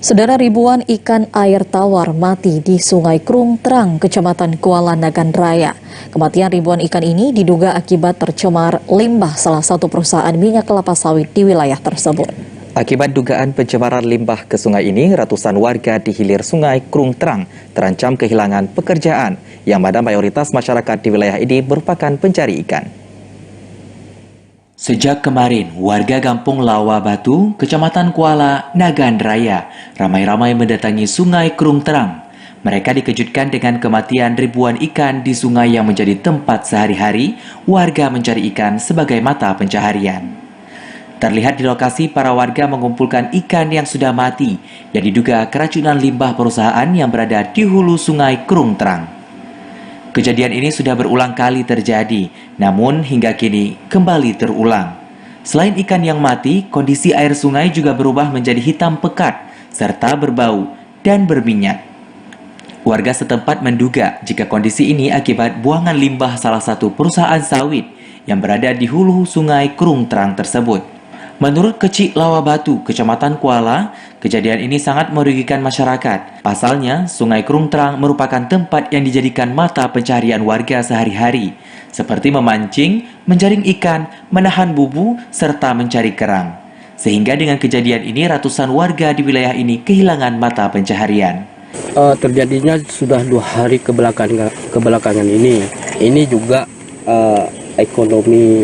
Saudara, ribuan ikan air tawar mati di Sungai Krung Terang, Kecamatan Kuala Nagan Raya. Kematian ribuan ikan ini diduga akibat tercemar limbah salah satu perusahaan minyak kelapa sawit di wilayah tersebut. Akibat dugaan pencemaran limbah ke sungai ini, ratusan warga di hilir Sungai Krung Terang terancam kehilangan pekerjaan, yang mana mayoritas masyarakat di wilayah ini merupakan pencari ikan. Sejak kemarin, warga Kampung Lawa Batu, Kecamatan Kuala Nagan Raya, ramai-ramai mendatangi Sungai Krung Terang. Mereka dikejutkan dengan kematian ribuan ikan di sungai yang menjadi tempat sehari-hari warga mencari ikan sebagai mata pencaharian. Terlihat di lokasi para warga mengumpulkan ikan yang sudah mati yang diduga keracunan limbah perusahaan yang berada di hulu Sungai Krung Terang. Kejadian ini sudah berulang kali terjadi, namun hingga kini kembali terulang. Selain ikan yang mati, kondisi air sungai juga berubah menjadi hitam pekat, serta berbau dan berminyak. Warga setempat menduga jika kondisi ini akibat buangan limbah salah satu perusahaan sawit yang berada di hulu Sungai Krung Terang tersebut. Menurut Kecik Lawa Batu, Kecamatan Kuala, kejadian ini sangat merugikan masyarakat. Pasalnya, Sungai Krung Terang merupakan tempat yang dijadikan mata pencaharian warga sehari-hari, seperti memancing, menjaring ikan, menahan bubu, serta mencari kerang. Sehingga dengan kejadian ini, ratusan warga di wilayah ini kehilangan mata pencaharian. Terjadinya sudah 2 hari kebelakangan ini. Ini juga ekonomi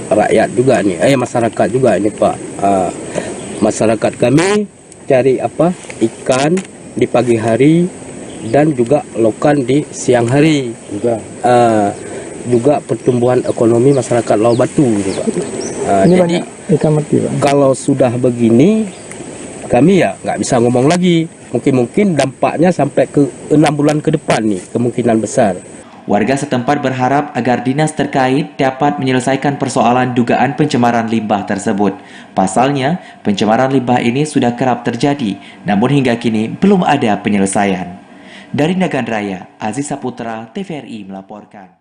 rakyat juga nih, masyarakat juga ini Pak. Masyarakat kami cari ikan di pagi hari dan juga lokan di siang hari juga pertumbuhan ekonomi masyarakat Lawa Batu juga. Jadi ikan mati, Pak. Kalau sudah begini kami ya nggak bisa ngomong lagi. Mungkin dampaknya sampai ke 6 bulan ke depan nih, kemungkinan besar. Warga setempat berharap agar dinas terkait dapat menyelesaikan persoalan dugaan pencemaran limbah tersebut. Pasalnya, pencemaran limbah ini sudah kerap terjadi, namun hingga kini belum ada penyelesaian. Dari Nagan Raya, Aziz Saputra, TVRI melaporkan.